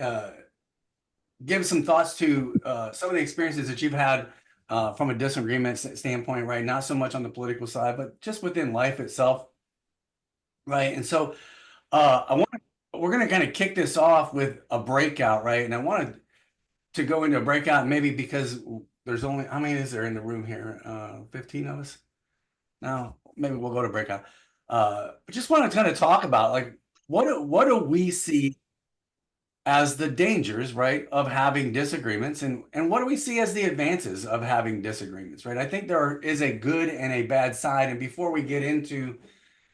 uh, give some thoughts to some of the experiences that you've had from a disagreement standpoint, right? Not so much on the political side, but just within life itself, right? And so we're going to kind of kick this off with a breakout, right? And I wanted to go into a breakout maybe because there's only, how many is there in the room here? 15 of us? No, maybe we'll go to breakout. But just want to kind of talk about like, what do we see as the dangers, right, of having disagreements, and what do we see as the advances of having disagreements, right? I think there is a good and a bad side, and before we get into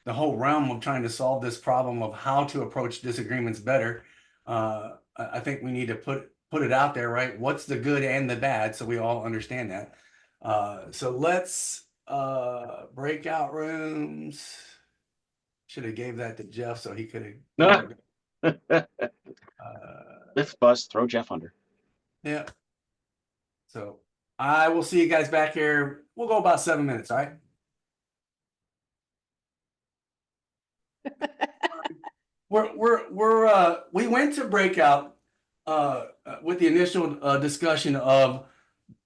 the whole realm of trying to solve this problem of how to approach disagreements better, I think we need to put it out there, right? What's the good and the bad, so we all understand that. So let's breakout rooms. Should have gave that to Jeff so he could have. Lift bus, throw Jeff under. Yeah. So I will see you guys back here. We'll go about 7 minutes, all right? We went to breakout with the initial discussion of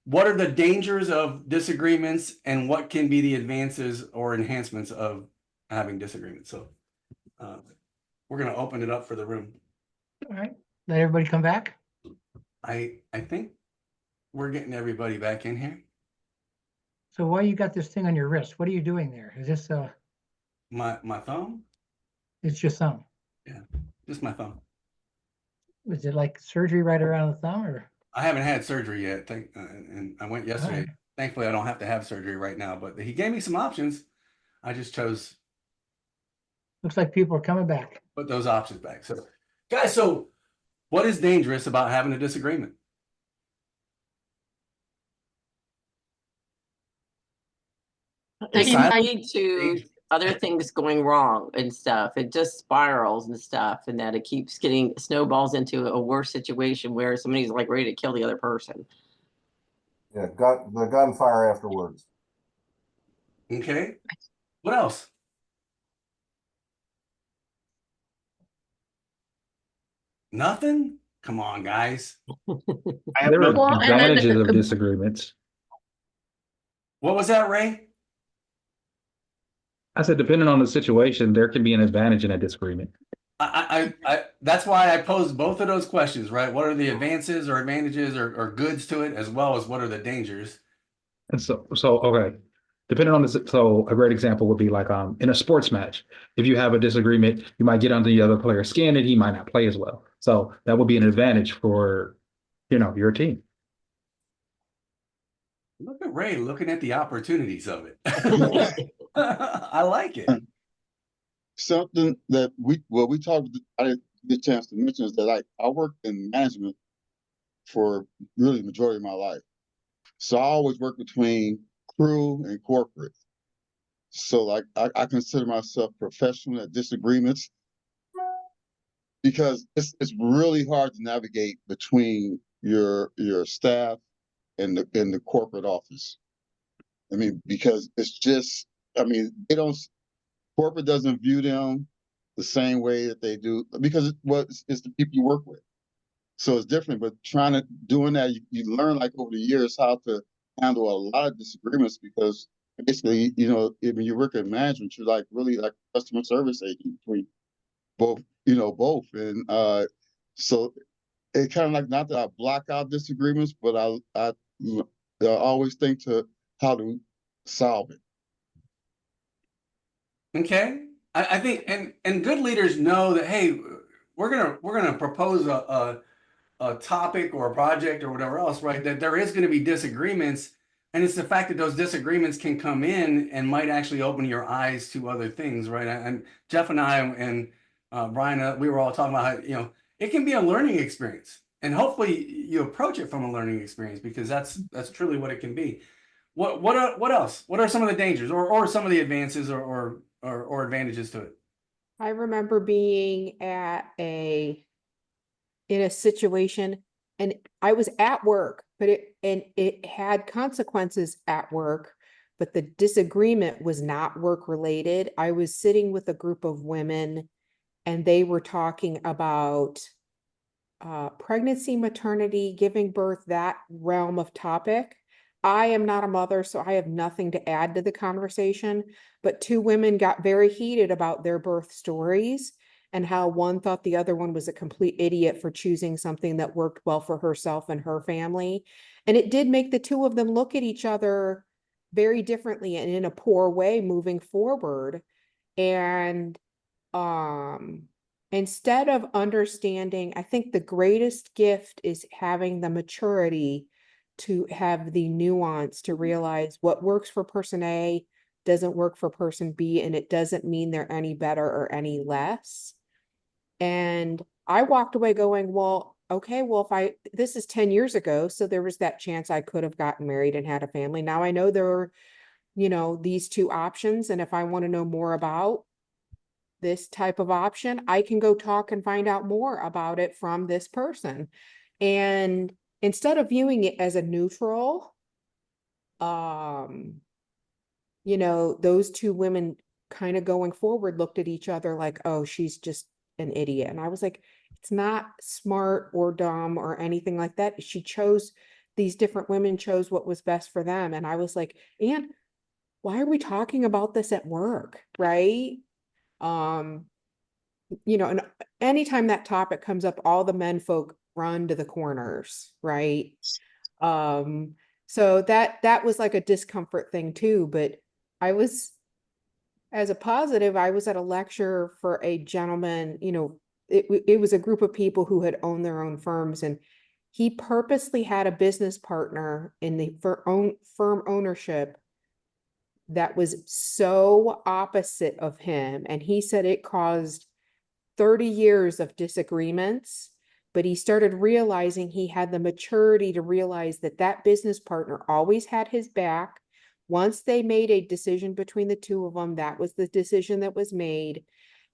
what are the dangers of disagreements and what can be the advances or enhancements of having disagreements. So we're going to open it up for the room. All right, let everybody come back. I think we're getting everybody back in here. So why you got this thing on your wrist? What are you doing there? Is this my thumb? It's your thumb. Yeah, just my thumb. Was it like surgery right around the thumb, or? I haven't had surgery yet. And I went yesterday. Right. Thankfully, I don't have to have surgery right now, but he gave me some options. I just chose Looks like people are coming back. put those options back. So, guys, so what is dangerous about having a disagreement? It Silence. can lead to other things going wrong and stuff. It just spirals and stuff, and that it keeps getting snowballs into a worse situation where somebody's like ready to kill the other person. Yeah, got the gunfire afterwards. Okay. What else? Nothing? Come on, guys. I have There no. are advantages of disagreements. What was that, Ray? I said, depending on the situation, there can be an advantage in a disagreement. That's why I posed both of those questions, right? What are the advances or advantages or goods to it, as well as what are the dangers? And so okay, depending on this, so a great example would be like in a sports match. If you have a disagreement, you might get under the other player's skin and he might not play as well. So that would be an advantage for, your team. Look at Ray looking at the opportunities of it. I like it. Something that we talked, I didn't get a chance to mention, is that I worked in management for really the majority of my life. So I always work between crew and corporate. So like I consider myself professional at disagreements because it's really hard to navigate between your staff and the corporate office. I mean, because it's just, corporate doesn't view them the same way that they do, because it's the people you work with. So it's different, but doing that, you learn like over the years how to handle a lot of disagreements, because basically, when you work in management, you're like really like customer service agent between both. And so it kind of like, not that I block out disagreements, but I always think to how to solve it. Okay. I think and good leaders know that, hey, we're gonna propose a topic or a project or whatever else, right? That there is going to be disagreements, and it's the fact that those disagreements can come in and might actually open your eyes to other things, right? And Jeff and I and Brian, we were all talking about how, it can be a learning experience, and hopefully you approach it from a learning experience, because that's truly what it can be. What else? What are some of the dangers or some of the advances or advantages to it? I remember being in a situation, and I was at work, but it had consequences at work, but the disagreement was not work related. I was sitting with a group of women, and they were talking about pregnancy, maternity, giving birth, that realm of topic. I am not a mother, so I have nothing to add to the conversation, but two women got very heated about their birth stories and how one thought the other one was a complete idiot for choosing something that worked well for herself and her family. And it did make the two of them look at each other very differently and in a poor way moving forward. And instead of understanding, I think the greatest gift is having the maturity to have the nuance to realize what works for person A doesn't work for person B, and it doesn't mean they're any better or any less. And I walked away going, well, okay, well, this is 10 years ago, so there was that chance I could have gotten married and had a family. Now I know there are, these two options, and if I want to know more about this type of option, I can go talk and find out more about it from this person. And instead of viewing it as a neutral, those two women kind of going forward looked at each other like, oh, she's just an idiot. And I was like, it's not smart or dumb or anything like that. These different women chose what was best for them. And I was like, and why are we talking about this at work? Right? And anytime that topic comes up, all the men folk run to the corners, right? So that was like a discomfort thing too, but as a positive, I was at a lecture for a gentleman, it was a group of people who had owned their own firms, and he purposely had a business partner in the firm ownership that was so opposite of him. And he said it caused 30 years of disagreements, but he started realizing he had the maturity to realize that that business partner always had his back. Once they made a decision between the two of them, that was the decision that was made,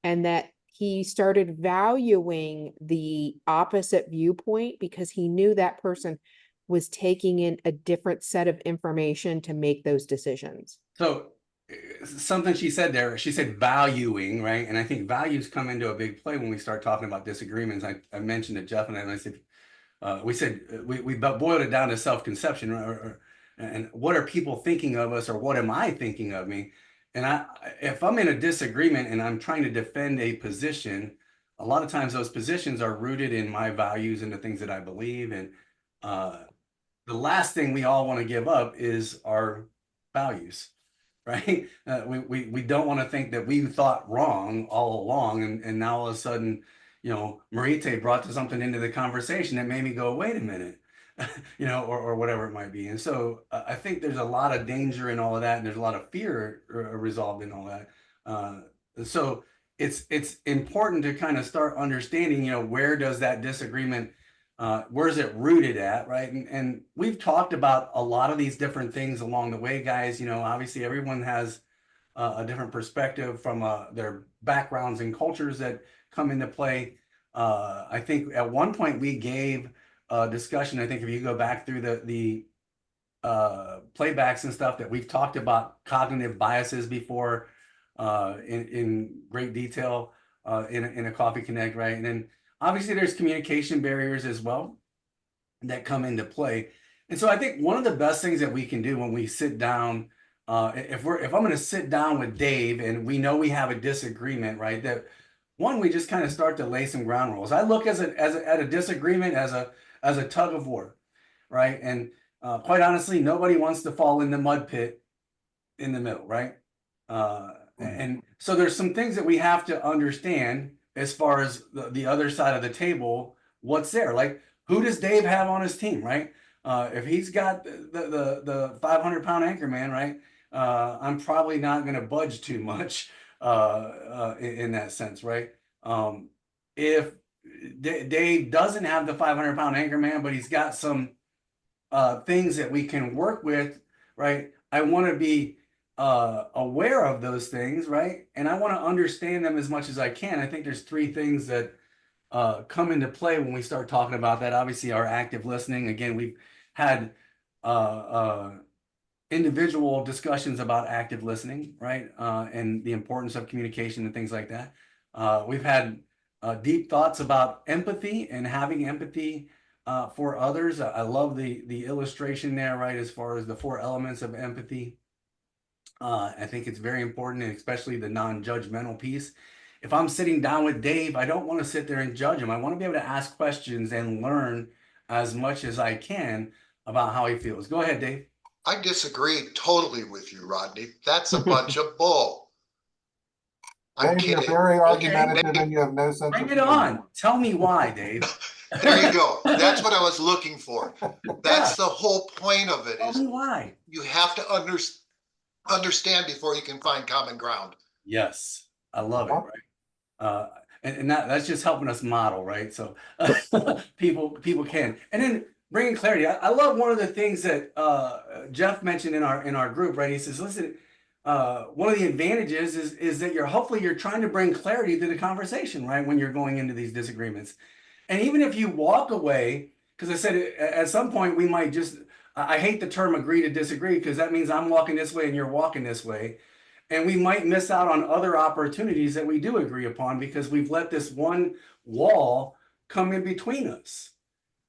and that he started valuing the opposite viewpoint because he knew that person was taking in a different set of information to make those decisions. So something she said there, she said valuing, right? And I think values come into a big play when we start talking about disagreements. I mentioned to Jeff and I said, we boiled it down to self-conception, and what are people thinking of us, or what am I thinking of me? And if I'm in a disagreement and I'm trying to defend a position, a lot of times those positions are rooted in my values and the things that I believe. And the last thing we all want to give up is our values, right? We don't want to think that we thought wrong all along, and now all of a sudden, Marite brought to something into the conversation that made me go, wait a minute, or whatever it might be. And so I think there's a lot of danger in all of that, and there's a lot of fear resolved in all that. So it's important to kind of start understanding, where does that disagreement, where is it rooted at, right? And we've talked about a lot of these different things along the way, guys. Obviously everyone has a different perspective from their backgrounds and cultures that come into play. I think at one point we gave a discussion. I think if you go back through the playbacks and stuff, that we've talked about cognitive biases before in great detail in a Coffee Connect, right? And then obviously there's communication barriers as well that come into play. And so I think one of the best things that we can do when we sit down, if I'm going to sit down with Dave and we know we have a disagreement, right? That one, we just kind of start to lay some ground rules. I look at a disagreement as a tug of war, right? And quite honestly, nobody wants to fall in the mud pit in the middle, right? And so there's some things that we have to understand as far as the other side of the table, what's there. Like, who does Dave have on his team, right? If he's got the 500-pound anchor man, right? I'm probably not going to budge too much in that sense, right? If Dave doesn't have the 500-pound anchor man, but he's got some things that we can work with, right? I want to be aware of those things, right? And I want to understand them as much as I can. I think there's three things that come into play when we start talking about that. Obviously, our active listening. Again, we've had individual discussions about active listening, right? And the importance of communication and things like that. We've had deep thoughts about empathy and having empathy for others. I love the illustration there, right, as far as the 4 elements of empathy. I think it's very important, and especially the non-judgmental piece. If I'm sitting down with Dave, I don't want to sit there and judge him. I want to be able to ask questions and learn as much as I can about how he feels. Go ahead, Dave. I disagree totally with you, Rodney. That's a bunch of bull. I'm Dave, you're kidding. very Okay, argumentative and you have no sense Bring of it humor. on. Tell me why, Dave. there you go. That's what I was looking for. That's the whole point of it, Tell is me why. you have to understand before you can find common ground. Yes, I love it, right? And that's just helping us model, right? So people can. And then bringing clarity. I love one of the things that Jeff mentioned in our group, right? He says, listen, one of the advantages is that hopefully you're trying to bring clarity to the conversation, right? When you're going into these disagreements. And even if you walk away, because I said at some point we might just, I hate the term agree to disagree, because that means I'm walking this way and you're walking this way. And we might miss out on other opportunities that we do agree upon because we've let this one wall come in between us,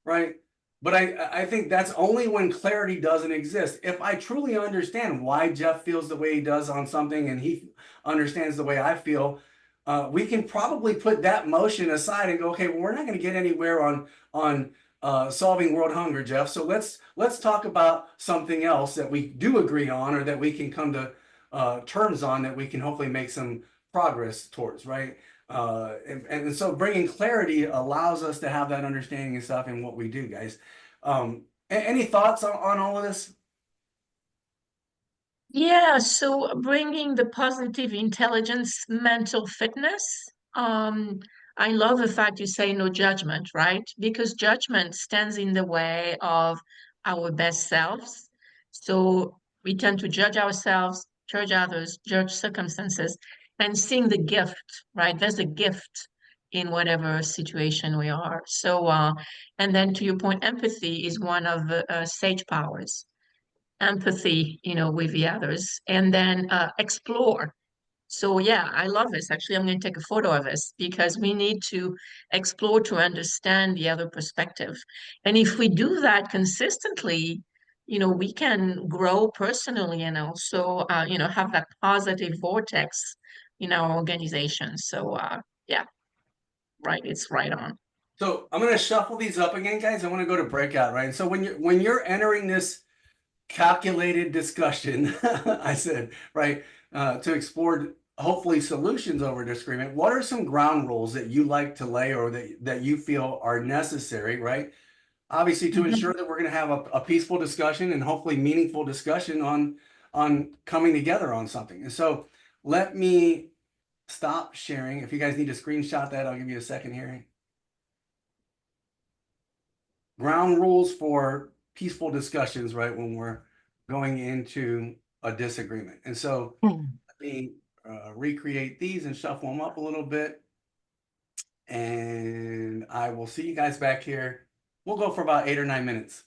right? But I think that's only when clarity doesn't exist. If I truly understand why Jeff feels the way he does on something and he understands the way I feel, we can probably put that motion aside and go, okay, well, we're not going to get anywhere on solving world hunger, Jeff. So let's talk about something else that we do agree on, or that we can come to terms on, that we can hopefully make some progress towards, right? And so bringing clarity allows us to have that understanding and stuff in what we do, guys. Any thoughts on all of this? Yeah, so bringing the positive intelligence, mental fitness. I love the fact you say no judgment, right? Because judgment stands in the way of our best selves. So we tend to judge ourselves, judge others, judge circumstances, and seeing the gift, right? There's a gift in whatever situation we are. So, and then to your point, empathy is one of the sage powers. Empathy, with the others, and then explore. So yeah, I love this. Actually, I'm going to take a photo of this because we need to explore to understand the other perspective. And if we do that consistently, we can grow personally and also, have that positive vortex in our organization. So yeah, right, it's right on. So I'm going to shuffle these up again, guys. I want to go to breakout, right? So when you're entering this calculated discussion, I said, right, to explore hopefully solutions over disagreement, what are some ground rules that you like to lay, or that you feel are necessary, right? Obviously, to ensure that we're going to have a peaceful discussion and hopefully meaningful discussion on coming together on something. And so let me stop sharing. If you guys need to screenshot that, I'll give you a second here. Ground rules for peaceful discussions, right, when we're going into a disagreement. And so let me recreate these and shuffle them up a little bit. And I will see you guys back here. We'll go for about 8 or 9 minutes.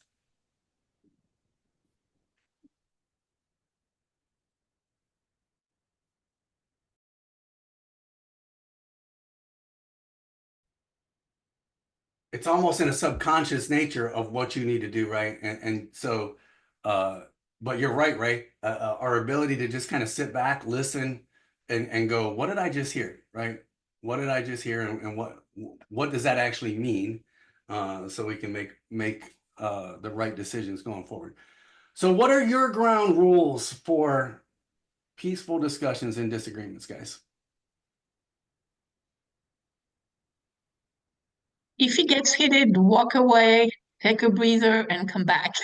It's almost in a subconscious nature of what you need to do, right? And so, but you're right, Ray. Our ability to just kind of sit back, listen, and go, what did I just hear, right? What did I just hear, and what does that actually mean? So we can make the right decisions going forward. So, what are your ground rules for peaceful discussions and disagreements, guys? If it gets heated, walk away, take a breather, and come back.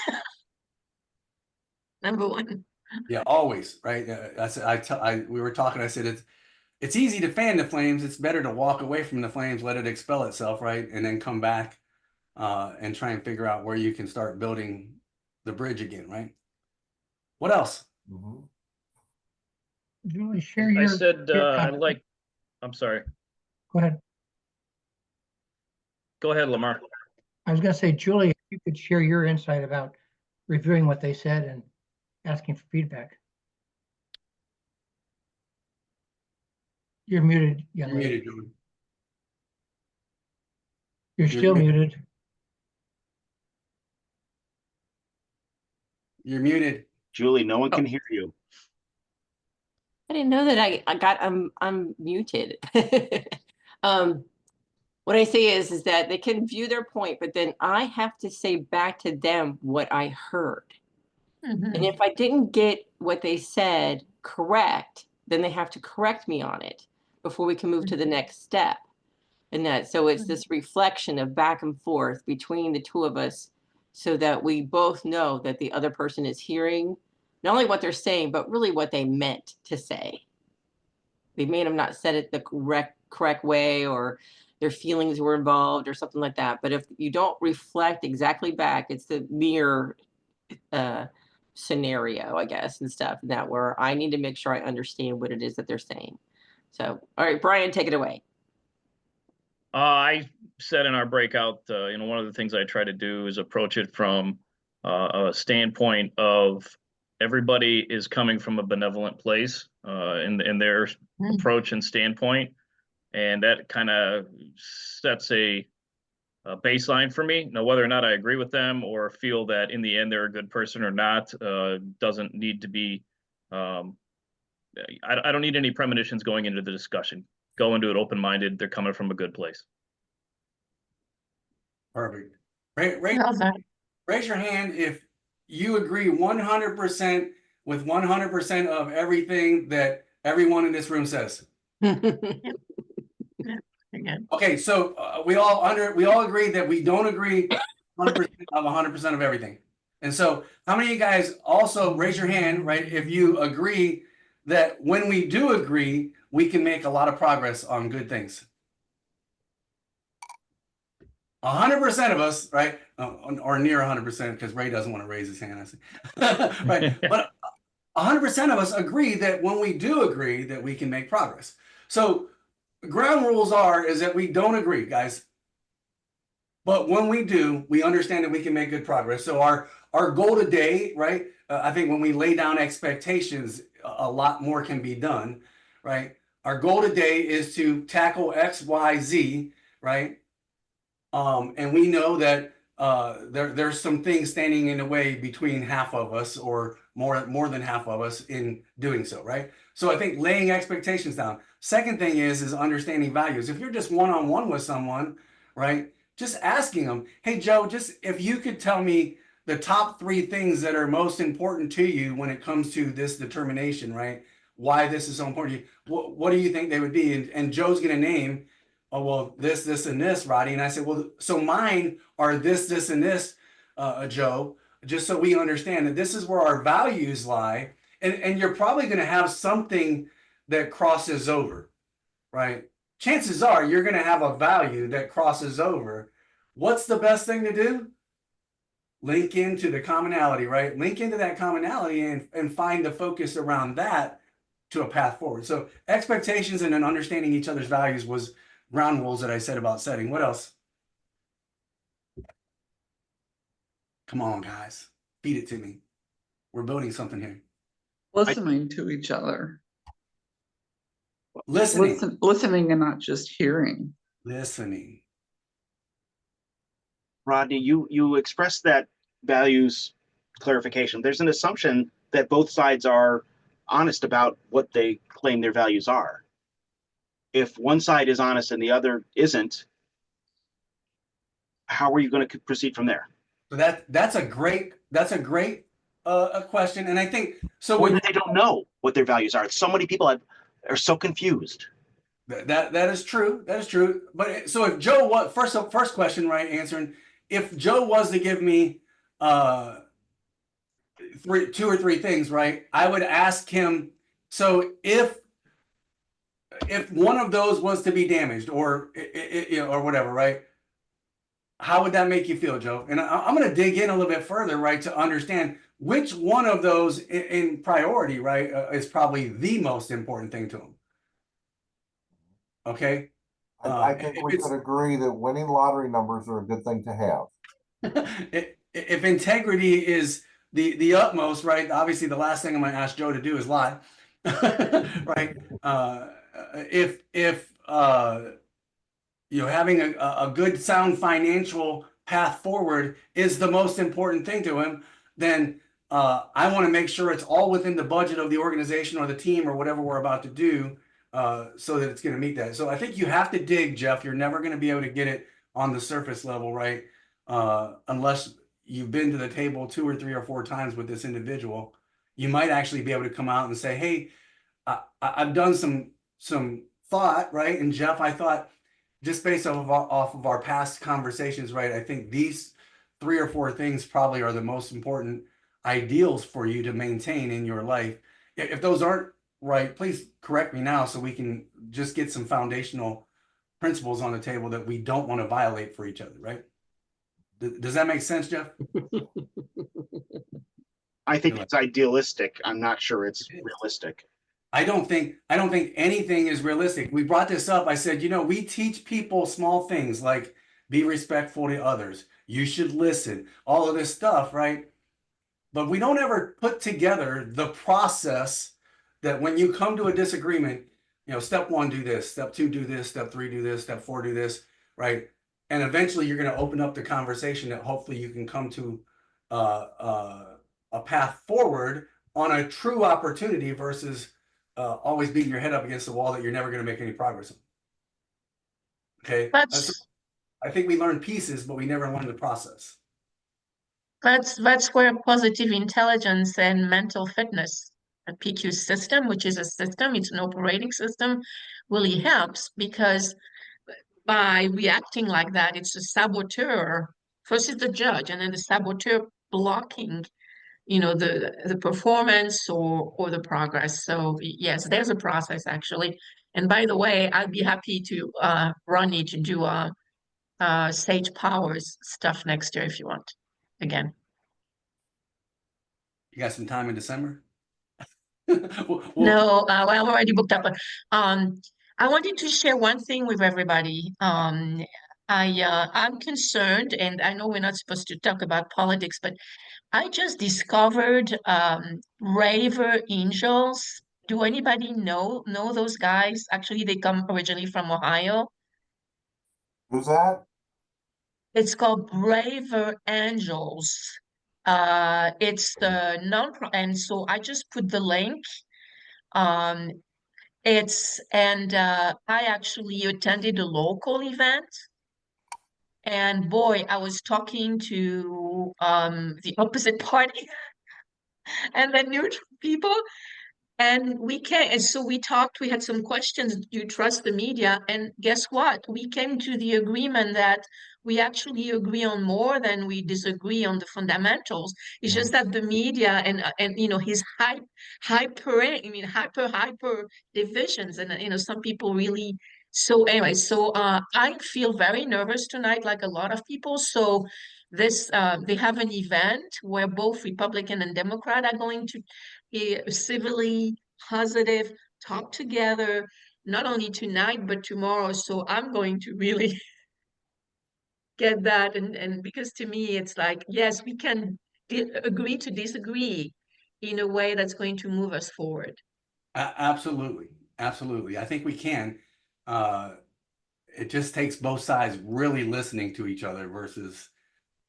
Number one. Yeah, always, right? We were talking. I said it's easy to fan the flames. It's better to walk away from the flames, let it expel itself, right, and then come back and try and figure out where you can start building the bridge again, right? What else? Mhm. Julie, share I your. said, your I comment. like, I'm sorry. Go ahead. Go ahead, Lamar. I was gonna say, Julie, if you could share your insight about reviewing what they said and asking for feedback. You're muted, young You're lady. muted, Julie. You're still muted. You're muted. Julie, no one can hear you. I didn't know that I'm muted. What I say is that they can view their point, but then I have to say back to them what I heard. Mhm. And if I didn't get what they said correct, then they have to correct me on it before we can move to the next step. And so it's this reflection of back and forth between the two of us so that we both know that the other person is hearing not only what they're saying, but really what they meant to say. They may have not said it the correct way, or their feelings were involved or something like that. But if you don't reflect exactly back, it's the mirror scenario, I guess, and stuff, and that where I need to make sure I understand what it is that they're saying. So, all right, Brian, take it away. I said in our breakout, one of the things I try to do is approach it from a standpoint of everybody is coming from a benevolent place in their approach and standpoint, and that kind of sets a baseline for me. Now, whether or not I agree with them or feel that in the end they're a good person or not doesn't need to be. I don't need any premonitions going into the discussion. Go into it open-minded. They're coming from a good place. Perfect. Well done. Raise your hand if you agree 100% with 100% of everything that everyone in this room says. Again. Okay, so we all agree that we don't agree 100% of 100% of everything. And so how many of you guys also raise your hand, right, if you agree that when we do agree, we can make a lot of progress on good things? 100% of us, right, or near 100%, because Ray doesn't want to raise his hand, I see. Right, but 100% of us agree that when we do agree that we can make progress. So ground rules is that we don't agree, guys. But when we do, we understand that we can make good progress. So our goal today, right? I think when we lay down expectations, a lot more can be done, right? Our goal today is to tackle X, Y, Z, right? And we know that there's some things standing in the way between half of us or more than half of us in doing so, right? So I think laying expectations down. Second thing is understanding values. If you're just one-on-one with someone, right? Just asking them, hey, Joe, just if you could tell me the top 3 things that are most important to you when it comes to this determination, right? Why this is so important to you. What do you think they would be? And Joe's going to name, oh, well, this, and this, Roddy. And I said, well, so mine are this, and this, Joe, just so we understand that this is where our values lie. And you're probably going to have something that crosses over, right? Chances are you're going to have a value that crosses over. What's the best thing to do? Link into the commonality, right? Link into that commonality and find the focus around that to a path forward. So expectations and then understanding each other's values was ground rules that I said about setting. What else? Come on, guys. Feed it to me. We're building something here. Listening to each other. Listening. Listening and not just hearing. Listening. Rodney, you expressed that values clarification. There's an assumption that both sides are honest about what they claim their values are. If one side is honest and the other isn't, how are you going to proceed from there? So that's a great question, and I think so. Or they don't know what their values are. So many people are so confused. That is true. That is true. But so if Joe was first question, right? Answering, if Joe was to give me 2 or 3 things, right? I would ask him. So if one of those was to be damaged or or whatever, right? How would that make you feel, Joe? And I'm going to dig in a little bit further, right, to understand which one of those in priority, right, is probably the most important thing to him. Okay. I think we could agree that winning lottery numbers are a good thing to have. If integrity is the utmost, right? Obviously, the last thing I'm going to ask Joe to do is lie, right? If having a good sound financial path forward is the most important thing to him, then I want to make sure it's all within the budget of the organization or the team or whatever we're about to do, so that it's going to meet that. So I think you have to dig, Jeff. You're never going to be able to get it on the surface level, right? Unless you've been to the table 2 or 3 or 4 times with this individual, you might actually be able to come out and say, hey, I've done some thought, right? And Jeff, I thought, just based off of our past conversations, right? I think these 3 or 4 things probably are the most important ideals for you to maintain in your life. If those aren't right, please correct me now so we can just get some foundational principles on the table that we don't want to violate for each other, right? Does that make sense, Jeff? I think it's idealistic. I'm not sure it's realistic. I don't think anything is realistic. We brought this up. I said, we teach people small things like be respectful to others. You should listen, all of this stuff, right? But we don't ever put together the process that when you come to a disagreement, step 1, do this, step 2, do this, step 3, do this, step 4, do this, right? And eventually you're going to open up the conversation that hopefully you can come to a path forward on a true opportunity versus always beating your head up against the wall that you're never going to make any progress on. Okay. I think we learn pieces, but we never learn the process. That's where positive intelligence and mental fitness, a PQ system, which is a system, it's an operating system, really helps, because by reacting like that, it's a saboteur. First is the judge, and then the saboteur blocking, the performance or the progress. So yes, there's a process actually. And by the way, I'd be happy to Ronnie to do Sage Powers stuff next year if you want. Again. You got some time in December? No, well, I'm already booked up. But I wanted to share one thing with everybody. I'm concerned, and I know we're not supposed to talk about politics, but I just discovered Raver Angels. Do anybody know those guys? Actually, they come originally from Ohio. Who's that? It's called Braver Angels. It's the and so I just put the link. I actually attended a local event, and boy, I was talking to the opposite party and the neutral people. And so we talked, we had some questions. Do you trust the media? And guess what? We came to the agreement that we actually agree on more than we disagree on the fundamentals. It's just that the media and his hyper divisions, and some people really. So anyway, I feel very nervous tonight, like a lot of people. So they have an event where both Republican and Democrat are going to civilly positive, talk together, not only tonight, but tomorrow. So I'm going to really get that. And because to me, it's like, yes, we can agree to disagree in a way that's going to move us forward. Absolutely. Absolutely. I think we can. It just takes both sides really listening to each other versus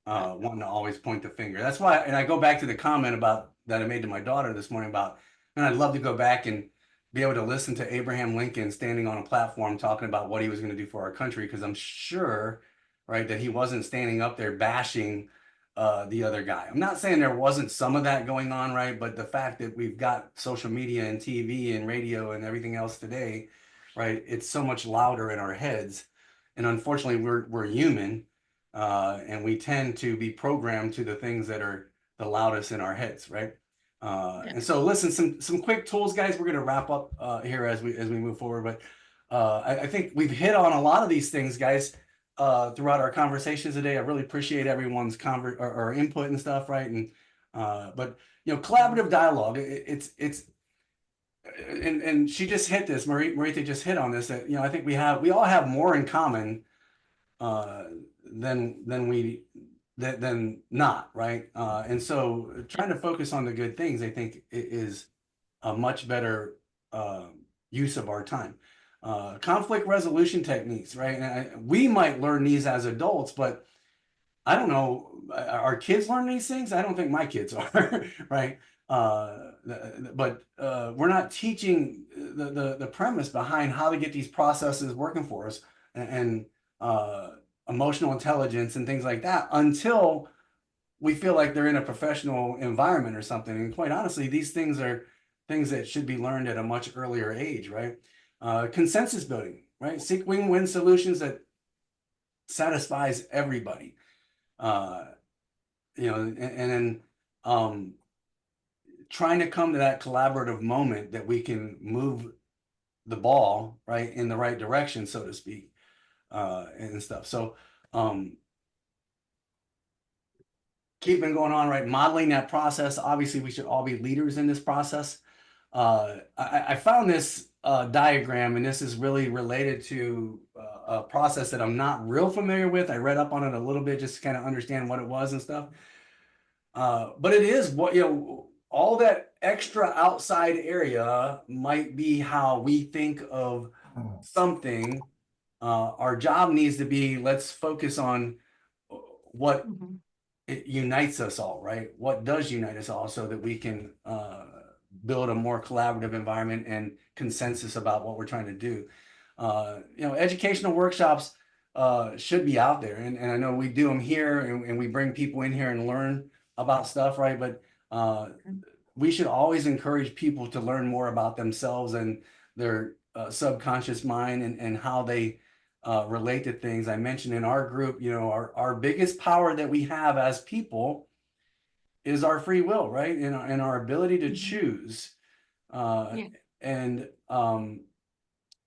wanting to always point the finger. That's why, and I go back to the comment about that I made to my daughter this morning about, and I'd love to go back and be able to listen to Abraham Lincoln standing on a platform talking about what he was going to do for our country, because I'm sure, right, that he wasn't standing up there bashing the other guy. I'm not saying there wasn't some of that going on, right, but the fact that we've got social media and TV and radio and everything else today, right, it's so much louder in our heads, and unfortunately we're human, and we tend to be programmed to the things that are the loudest in our heads, right? And so listen, some quick tools, guys. We're going to wrap up here as we move forward, but I think we've hit on a lot of these things, guys, throughout our conversations today. I really appreciate everyone's or input and stuff, right? And but collaborative dialogue. And she just hit this. Maritha just hit on this. That I think we all have more in common than not, right? And so trying to focus on the good things, I think, is a much better use of our time. Conflict resolution techniques, right? And we might learn these as adults, but I don't know, are kids learning these things? I don't think my kids are, right? But we're not teaching the premise behind how to get these processes working for us and emotional intelligence and things like that until we feel like they're in a professional environment or something. And quite honestly, these things are things that should be learned at a much earlier age, right? Consensus building, right? Seek win-win solutions that satisfies everybody. And then trying to come to that collaborative moment that we can move the ball right in the right direction, so to speak, and stuff. So keeping going on, right? Modeling that process. Obviously, we should all be leaders in this process. I found this diagram, and this is really related to a process that I'm not real familiar with. I read up on it a little bit just to kind of understand what it was and stuff. But it is what, all that extra outside area might be how we think of something. Our job needs to be, let's focus on what it unites us all, right? What does unite us all so that we can build a more collaborative environment and consensus about what we're trying to do. Educational workshops should be out there. And I know we do them here and we bring people in here and learn about stuff, right? But we should always encourage people to learn more about themselves and their subconscious mind and how they relate to things. I mentioned in our group, our biggest power that we have as people is our free will, right? And our ability to choose. And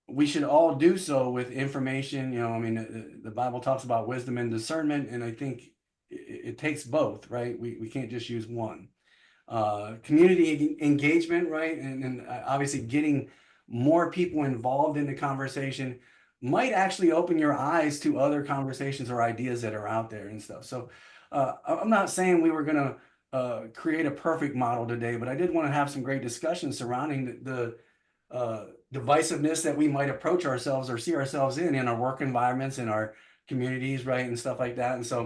we should all do so with information. The Bible talks about wisdom and discernment, and I think it takes both, right? We can't just use one. Community engagement, right? And obviously getting more people involved in the conversation might actually open your eyes to other conversations or ideas that are out there and stuff. So I'm not saying we were going to create a perfect model today, but I did want to have some great discussions surrounding the divisiveness that we might approach ourselves or see ourselves in our work environments, in our communities, right? And stuff like that. And so